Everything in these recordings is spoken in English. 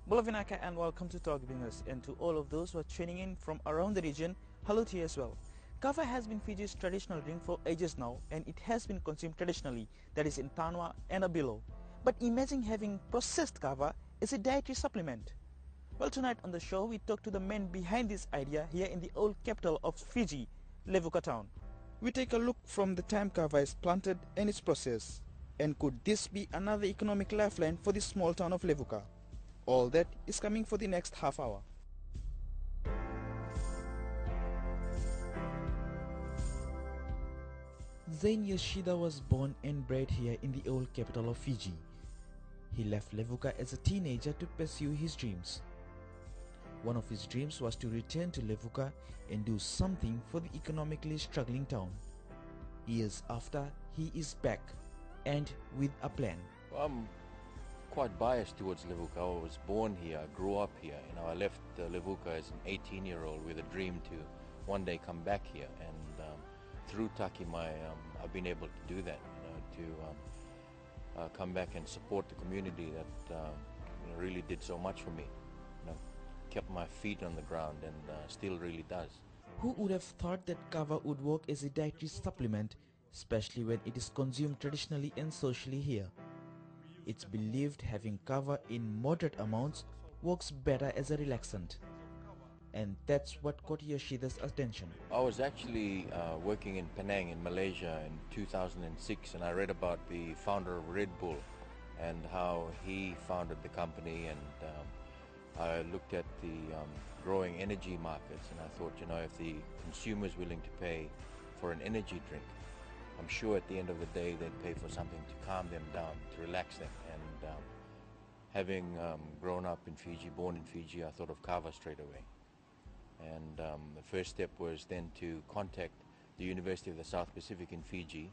Bulavinaka and welcome to Talk Business, and to all of those who are tuning in from around the region, hello to you as well. Kava has been Fiji's traditional drink for ages now, and it has been consumed traditionally, that is in Tanwa and below. But imagine having processed kava as a dietary supplement. Well, tonight on the show we talk to the men behind this idea here in the old capital of Fiji, Levuka town. We take a look from the time kava is planted and its process. And could this be another economic lifeline for the small town of Levuka? All that is coming for the next half hour. Zain Yoshida was born and bred here in the old capital of Fiji. He left Levuka as a teenager to pursue his dreams. One of his dreams was to return to Levuka and do something for the economically struggling town. Years after, he is back, and with a plan. I'm quite biased towards Levuka. I was born here, I grew up here. I left Levuka as an 18-year-old with a dream to one day come back here. And through TakiMai, I've been able to do that. To come back and support the community that really did so much for me. Kept my feet on the ground and still really does. Who would have thought that kava would work as a dietary supplement, especially when it is consumed traditionally and socially here? It's believed having kava in moderate amounts works better as a relaxant. And that's what caught Yoshida's attention. I was actually working in Penang in Malaysia in 2006, and I read about the founder of Red Bull and how he founded the company, and I looked at the growing energy markets, and I thought, if the consumer is willing to pay for an energy drink, I'm sure at the end of the day they'd pay for something to calm them down, to relax them. And having grown up in Fiji, born in Fiji, I thought of kava straight away. And the first step was then to contact the University of the South Pacific in Fiji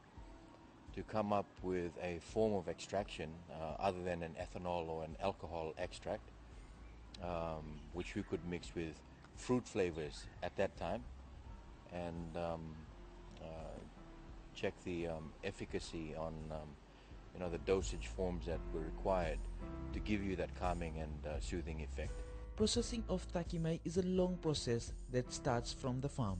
to come up with a form of extraction other than an ethanol or an alcohol extract, which we could mix with fruit flavors at that time, and check the efficacy on the dosage forms that were required to give you that calming and soothing effect. Processing of TakiMai is a long process that starts from the farm.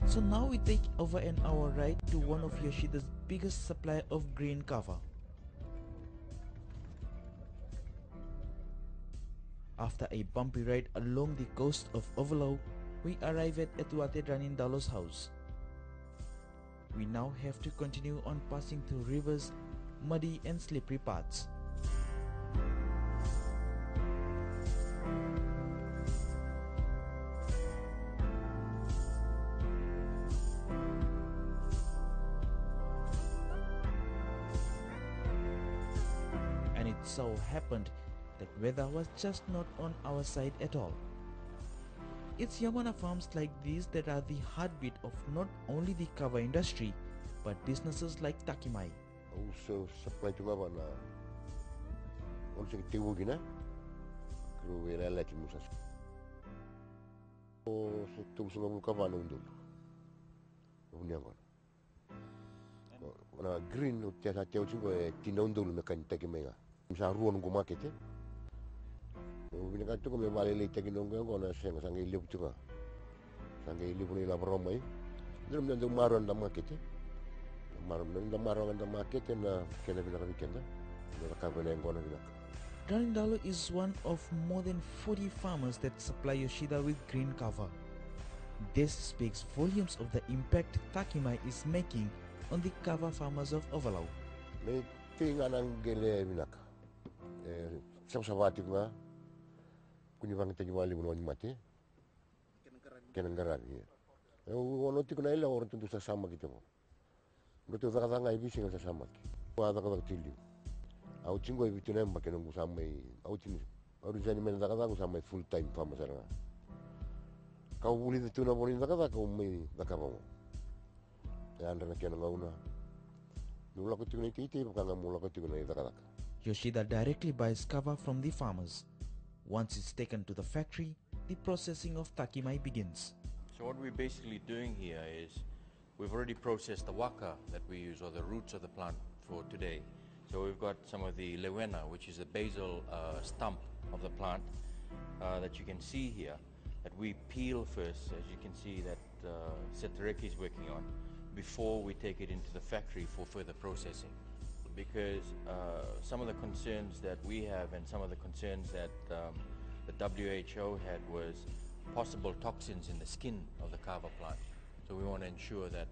So now we take over an hour ride to one of Yoshida's biggest supplier of green kava. After a bumpy ride along the coast of Ovalau, we arrive at Etuate Ranindalo's house. We now have to continue on passing through rivers, muddy and slippery paths. And it so happened that weather was just not on our side at all. It's Yamana farms like these that are the heartbeat of not only the kava industry, but businesses like TakiMai. Also supply to kava na also tiwugina kru wera lati musas. O tum sunga kava na undul. Unyangon. Na green utia teo chingo tinondul na kan TakiMai nga. Sa ruon go market. Bina katu kami balik lagi kinongga kona sangai liu juga, sangai liu ni lapar ramai. Dalam nanti maron dalam market, maron dalam market na kena bina kami kena, bina kami yang kona bina. Ranindalo is one of more than 40 farmers that supply Yoshida with green kava. This speaks volumes of the impact TakiMai is making on the kava farmers of Ovalau. Ni tinggal nang gele bina, sama-sama tinggal. Kuni bang tegi wali bunuh mati, kenanggaran ya. Ono tiku na ila orang tentu sama kita. Betul tak kata ngai bising sama. Wah tak kata tili. Aku cinggo itu nembak kenanggu sama. Aku cinggo. Aku jadi mana tak kata aku sama full time farmer sana. Kau boleh itu na boleh tak kata kau mai tak kata mau. Ya anda nak kenangau na. Nula aku tiku na itu bukan ngamula aku tiku na tak kata. Yoshida directly buys kava from the farmers. Once it's taken to the factory, the processing of TakiMai begins. So what we're basically doing here is we've already processed the waka that we use, or the roots of the plant for today. So we've got some of the lewena, which is the basal stump of the plant that you can see here, that we peel first, as you can see that Setareki is working on, before we take it into the factory for further processing. Because some of the concerns that we have and some of the concerns that the WHO had was possible toxins in the skin of the kava plant. So we want to ensure that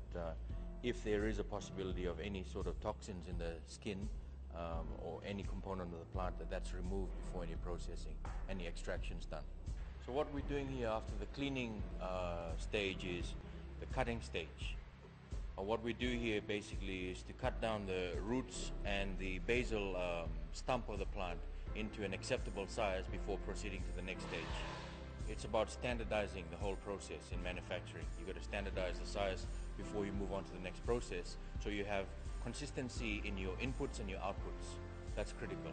if there is a possibility of any sort of toxins in the skin or any component of the plant, that's removed before any processing, any extractions done. So what we're doing here after the cleaning stage is the cutting stage. What we do here basically is to cut down the roots and the basal stump of the plant into an acceptable size before proceeding to the next stage. It's about standardizing the whole process in manufacturing. You've got to standardize the size before you move on to the next process, so you have consistency in your inputs and your outputs. That's critical.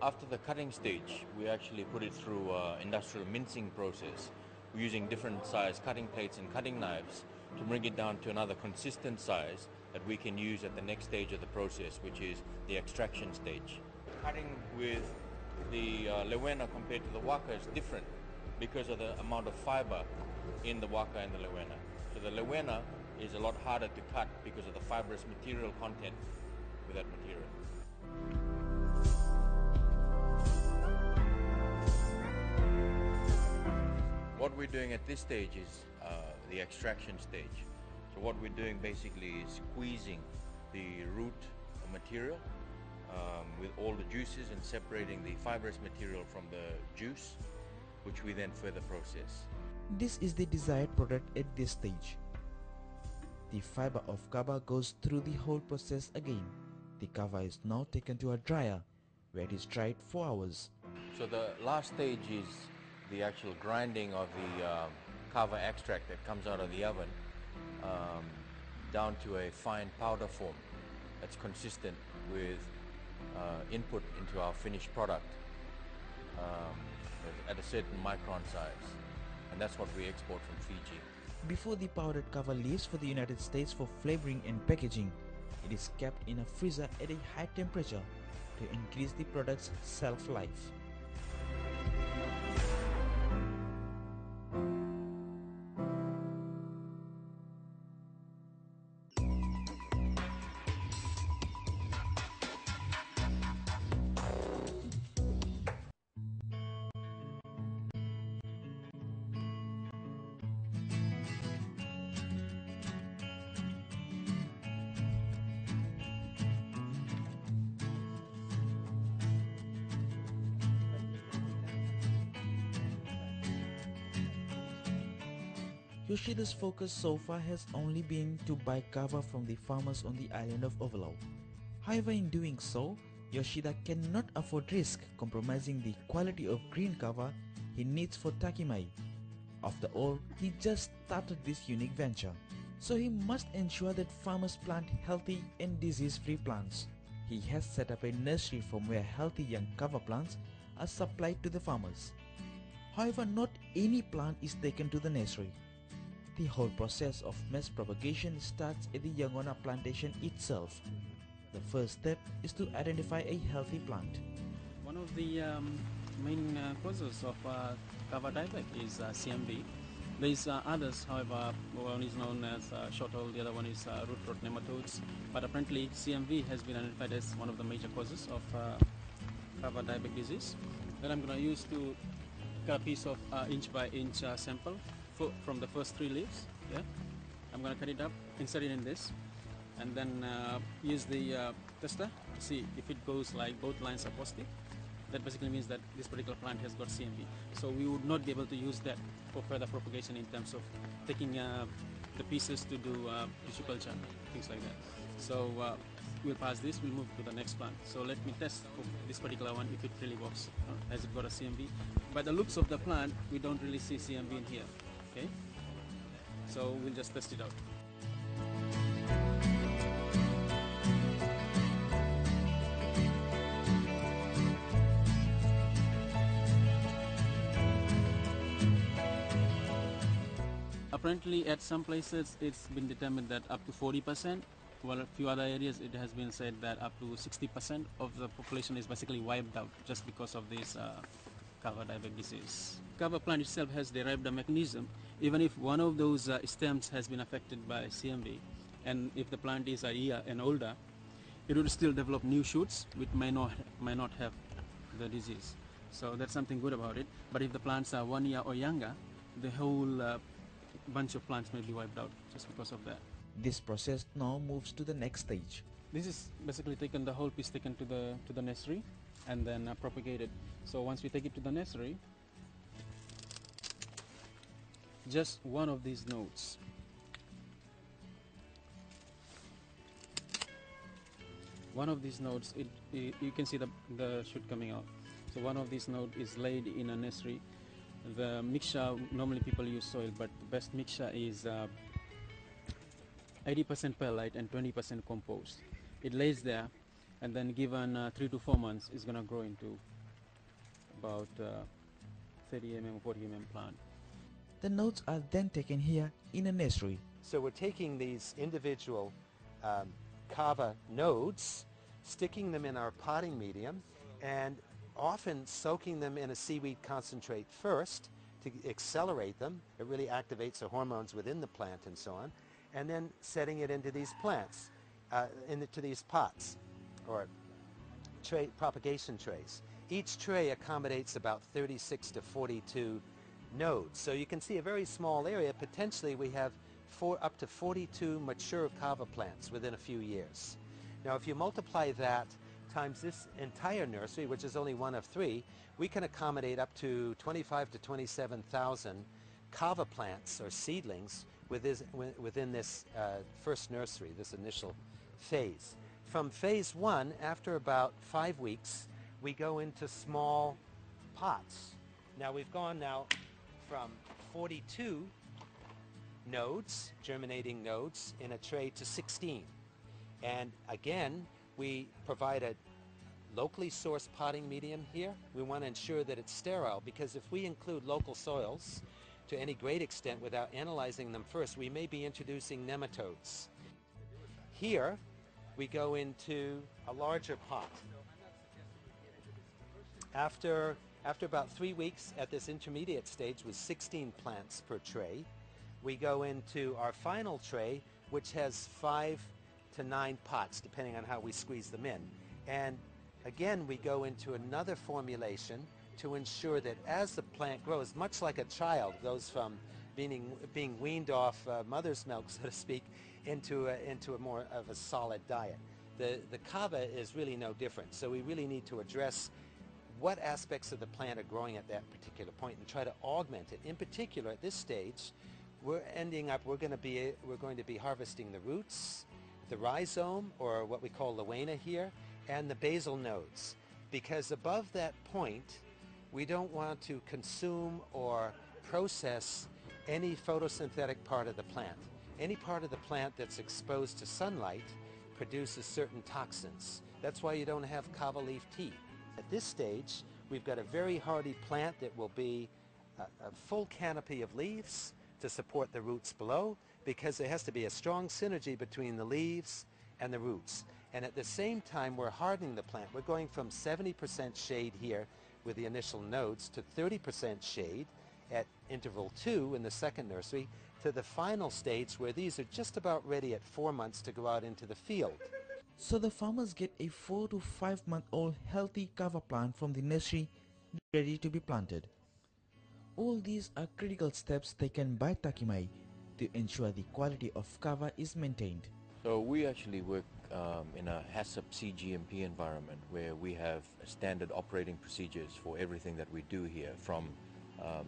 After the cutting stage, we actually put it through industrial mincing process. We're using different size cutting plates and cutting knives to bring it down to another consistent size that we can use at the next stage of the process, which is the extraction stage. Cutting with the lewena compared to the waka is different because of the amount of fiber in the waka and the lewena. So the lewena is a lot harder to cut because of the fibrous material content with that material. What we're doing at this stage is the extraction stage. So what we're doing basically is squeezing the root material with all the juices and separating the fibrous material from the juice, which we then further process. This is the desired product at this stage. The fiber of kava goes through the whole process again. The kava is now taken to a dryer, where it is dried for hours. So the last stage is the actual grinding of the kava extract that comes out of the oven down to a fine powder form that's consistent with input into our finished product at a certain micron size, and that's what we export from Fiji. Before the powdered kava leaves for the United States for flavoring and packaging, it is kept in a freezer at a high temperature to increase the product's shelf life. Yoshida's focus so far has only been to buy kava from the farmers on the island of Ovalau. However, in doing so, Yoshida cannot afford risk compromising the quality of green kava he needs for TakiMai. After all, he just started this unique venture, so he must ensure that farmers plant healthy and disease-free plants. He has set up a nursery from where healthy young kava plants are supplied to the farmers. However, not any plant is taken to the nursery. The whole process of mass propagation starts at the Yangona plantation itself. The first step is to identify a healthy plant. One of the main causes of kava dieback is CMV. There's others, however, one is known as shottle, the other one is root rot nematodes. But apparently CMV has been identified as one of the major causes of kava dieback disease. That I'm going to use to cut a piece of inch by inch sample from the first 3 leaves. Yeah, I'm going to cut it up, insert it in this, and then use the tester to see if it goes like both lines are positive. that basically means that this particular plant has got CMV. So we would not be able to use that for further propagation in terms of taking the pieces to do tissue culture, things like that. So we'll pass this, we'll move to the next plant. So let me test for this particular one if it really works. Has it got a CMV? By the looks of the plant, we don't really see CMV in here. Okay, so we'll just test it out. Apparently, at some places, it's been determined that up to 40%, while a few other areas, it has been said that up to 60% of the population is basically wiped out just because of this cover dieback disease. Cover plant itself has derived a mechanism. Even if one of those stems has been affected by CMV, and if the plant is a year and older, it will still develop new shoots which may not have the disease. So that's something good about it. But if the plants are 1 year or younger, the whole bunch of plants may be wiped out just because of that. This process now moves to the next stage. This is basically taken, the whole piece taken to the nursery and then propagated. So once we take it to the nursery, just one of these nodes, you can see the shoot coming out. So one of these nodes is laid in a nursery. The mixture, normally people use soil, but the best mixture is 80% perlite and 20% compost. It lays there, and then given 3 to 4 months, it's going to grow into about 30 mm, 40 mm plant. The nodes are then taken here in a nursery. So we're taking these individual kava nodes, sticking them in our potting medium, and often soaking them in a seaweed concentrate first to accelerate them. It really activates the hormones within the plant and so on. And then setting it into these plants, into these pots or propagation trays. Each tray accommodates about 36 to 42 nodes. So you can see a very small area. Potentially we have up to 42 mature kava plants within a few years. Now if you multiply that times this entire nursery, which is only one of 3, we can accommodate up to 25 to 27,000 kava plants or seedlings within this first nursery, this initial phase. From phase 1, after about 5 weeks, we go into small pots. Now we've gone from 42 nodes, germinating nodes, in a tray to 16. And again, we provide a locally sourced potting medium here. We want to ensure that it's sterile, because if we include local soils to any great extent without analyzing them first, we may be introducing nematodes. Here, we go into a larger pot. After about 3 weeks at this intermediate stage with 16 plants per tray, we go into our final tray, which has 5 to 9 pots, depending on how we squeeze them in. And again, we go into another formulation to ensure that as the plant grows, much like a child goes from being weaned off mother's milk, so to speak, into a more of a solid diet. The kava is really no different. So we really need to address what aspects of the plant are growing at that particular point and try to augment it. In particular, at this stage, we're going to be harvesting the roots, the rhizome, or what we call Leuena here, and the basal nodes. Because above that point, we don't want to consume or process any photosynthetic part of the plant. Any part of the plant that's exposed to sunlight produces certain toxins. That's why you don't have kava leaf tea. At this stage, we've got a very hardy plant that will be a full canopy of leaves to support the roots below, because there has to be a strong synergy between the leaves and the roots. And at the same time, we're hardening the plant. We're going from 70% shade here with the initial nodes to 30% shade at interval 2 in the second nursery, to the final stage where these are just about ready at 4 months to go out into the field. So the farmers get a 4 to 5 month old healthy kava plant from the nursery ready to be planted. All these are critical steps taken by TakiMai to ensure the quality of kava is maintained. So we actually work in a HACCP CGMP environment where we have standard operating procedures for everything that we do here, from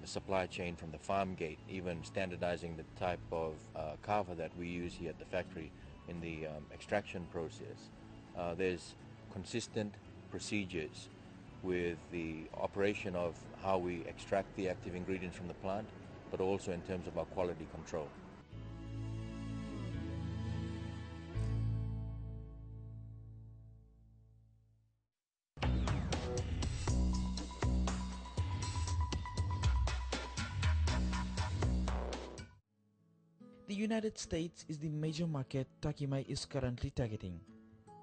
the supply chain, from the farm gate, even standardizing the type of kava that we use here at the factory in the extraction process. There's consistent procedures with the operation of how we extract the active ingredients from the plant, but also in terms of our quality control. The United States is the major market TakiMai is currently targeting.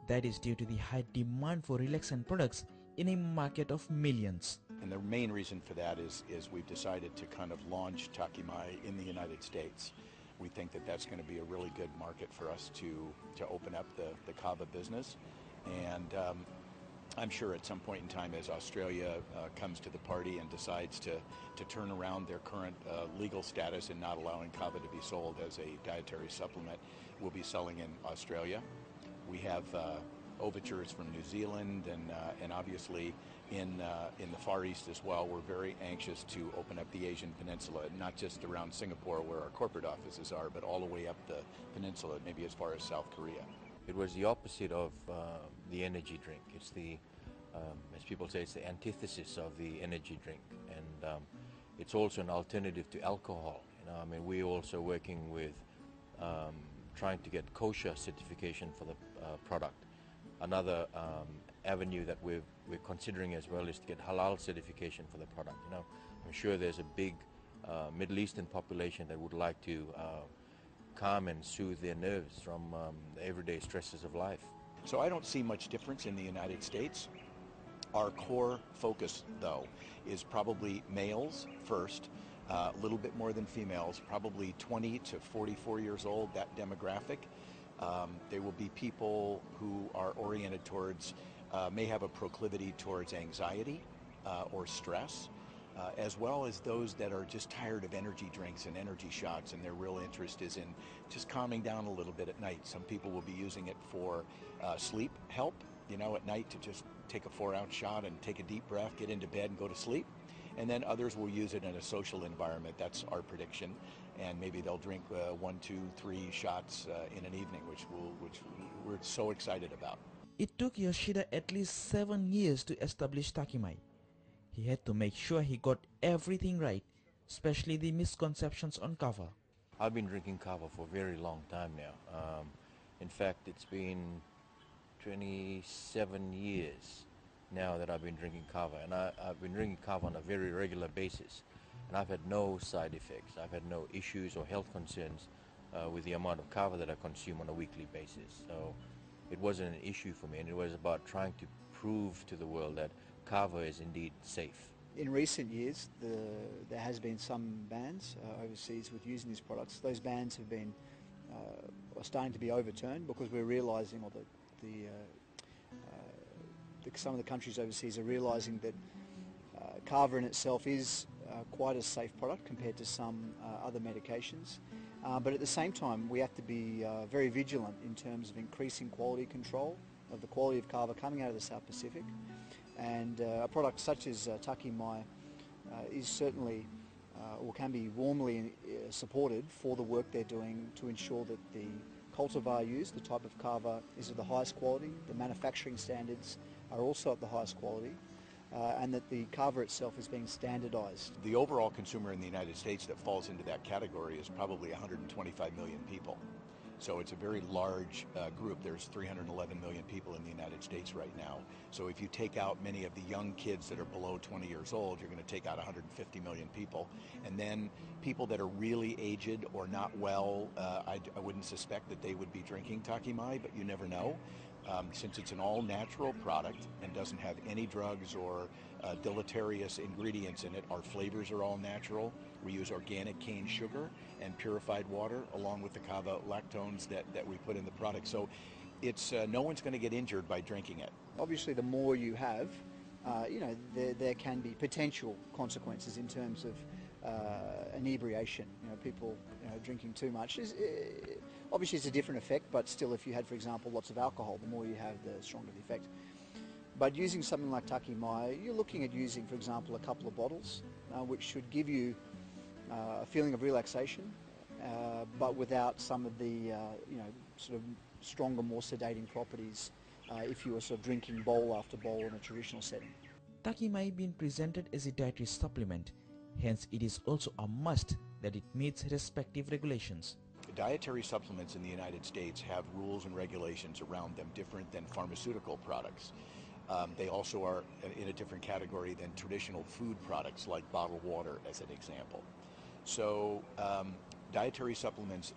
That is due to the high demand for relaxant products in a market of millions. And the main reason for that is we've decided to kind of launch TakiMai in the United States. We think that that's going to be a really good market for us to open up the kava business. And I'm sure at some point in time, as Australia comes to the party and decides to turn around their current legal status and not allowing kava to be sold as a dietary supplement, we'll be selling in Australia. We have overtures from New Zealand and obviously in the Far East as well. We're very anxious to open up the Asian Peninsula, not just around Singapore where our corporate offices are, but all the way up the peninsula, maybe as far as South Korea. It was the opposite of the energy drink. It's the, as people say, it's the antithesis of the energy drink, and it's also an alternative to alcohol. You know, I mean, we're also working with trying to get kosher certification for the product. Another avenue that we're considering as well is to get halal certification for the product. You know, I'm sure there's a big Middle Eastern population that would like to calm and soothe their nerves from the everyday stresses of life. So I don't see much difference in the United States. Our core focus, though, is probably males first, a little bit more than females, probably 20 to 44 years old, that demographic. They will be people who are oriented towards, may have a proclivity towards anxiety or stress, as well as those that are just tired of energy drinks and energy shots, and their real interest is in just calming down a little bit at night. Some people will be using it for sleep help, you know, at night to just take a 4-ounce shot and take a deep breath, get into bed and go to sleep. And then others will use it in a social environment. That's our prediction. And maybe they'll drink 1, 2, 3 shots in an evening, which we're so excited about. It took Yoshida at least 7 years to establish TakiMai. He had to make sure he got everything right, especially the misconceptions on kava. I've been drinking kava for a very long time now. In fact, it's been 27 years now that I've been drinking kava, and I've been drinking kava on a very regular basis, and I've had no side effects. I've had no issues or health concerns with the amount of kava that I consume on a weekly basis. So it wasn't an issue for me, and it was about trying to prove to the world that kava is indeed safe. In recent years, there has been some bans overseas with using these products. Those bans have been are starting to be overturned because we're realising, or some of the countries overseas are realising that kava in itself is quite a safe product compared to some other medications. But at the same time, we have to be very vigilant in terms of increasing quality control of the quality of kava coming out of the South Pacific. And a product such as TakiMai is certainly or can be warmly supported for the work they're doing to ensure that the cultivar used, the type of kava, is of the highest quality, the manufacturing standards are also at the highest quality, and that the kava itself is being standardized. The overall consumer in the United States that falls into that category is probably 125 million people. So it's a very large group. There's 311 million people in the United States right now. So if you take out many of the young kids that are below 20 years old, you're going to take out 150 million people. And then people that are really aged or not well, I wouldn't suspect that they would be drinking TakiMai, but you never know. Since it's an all-natural product and doesn't have any drugs or deleterious ingredients in it, our flavors are all natural. We use organic cane sugar and purified water along with the kava lactones that we put in the product. So it's no one's going to get injured by drinking it. Obviously, the more you have, there can be potential consequences in terms of inebriation. People drinking too much is obviously it's a different effect, but still, if you had, for example, lots of alcohol, the more you have, the stronger the effect. But using something like TakiMai, you're looking at using, for example, a couple of bottles, which should give you a feeling of relaxation, but without some of the sort of stronger, more sedating properties if you were sort of drinking bowl after bowl in a traditional setting. TakiMai being presented as a dietary supplement, hence it is also a must that it meets respective regulations. Dietary supplements in the United States have rules and regulations around them different than pharmaceutical products. They also are in a different category than traditional food products like bottled water, as an example. So dietary supplements,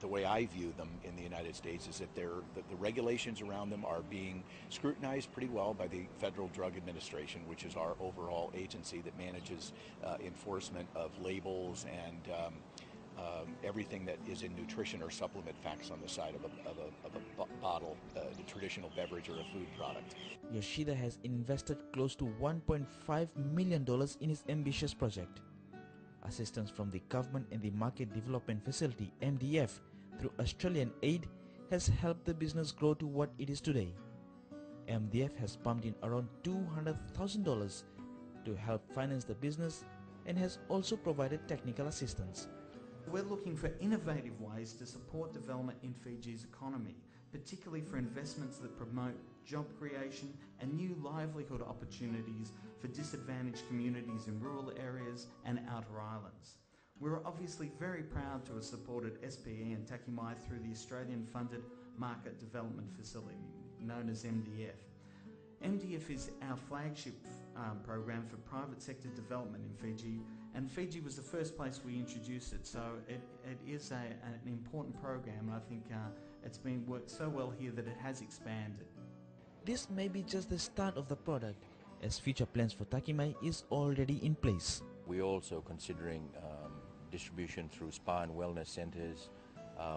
the way I view them in the United States, is that the regulations around them are being scrutinized pretty well by the Federal Drug Administration, which is our overall agency that manages enforcement of labels and everything that is in nutrition or supplement facts on the side of a bottle, the traditional beverage or a food product. Yoshida has invested close to $1.5 million in his ambitious project. Assistance from the government and the Market Development Facility (MDF) through Australian aid has helped the business grow to what it is today. MDF has pumped in around $200,000 to help finance the business and has also provided technical assistance. We're looking for innovative ways to support development in Fiji's economy, particularly for investments that promote job creation and new livelihood opportunities for disadvantaged communities in rural areas and outer islands. We're obviously very proud to have supported SPE and TakiMai through the Australian-funded Market Development Facility, known as MDF. MDF is our flagship program for private sector development in Fiji, and Fiji was the first place we introduced it, so it is an important program, and I think it's been worked so well here that it has expanded. This may be just the start of the product, as future plans for TakiMai is already in place. We're also considering distribution through spa and wellness centers.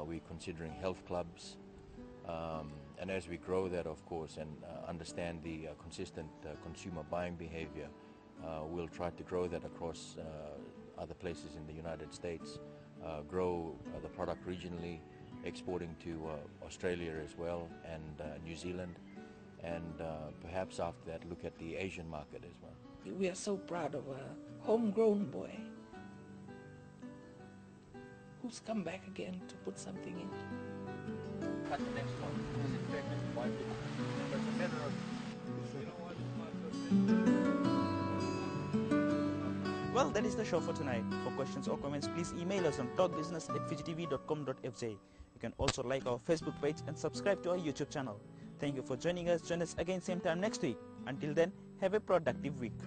We're considering health clubs. And as we grow that, of course, and understand the consistent consumer buying behavior, we'll try to grow that across other places in the United States, grow the product regionally, exporting to Australia as well, and New Zealand, and perhaps after that look at the Asian market as well. We are so proud of a homegrown boy who's come back again to put something in. Cut the next one. Is it pregnant? Why would it? But it's a matter of, Well, that is the show for tonight. For questions or comments, please email us on talkbusiness@fijitv.com.fj. You can also like our Facebook page and subscribe to our YouTube channel. Thank you for joining us. Join us again same time next week. Until then, have a productive week.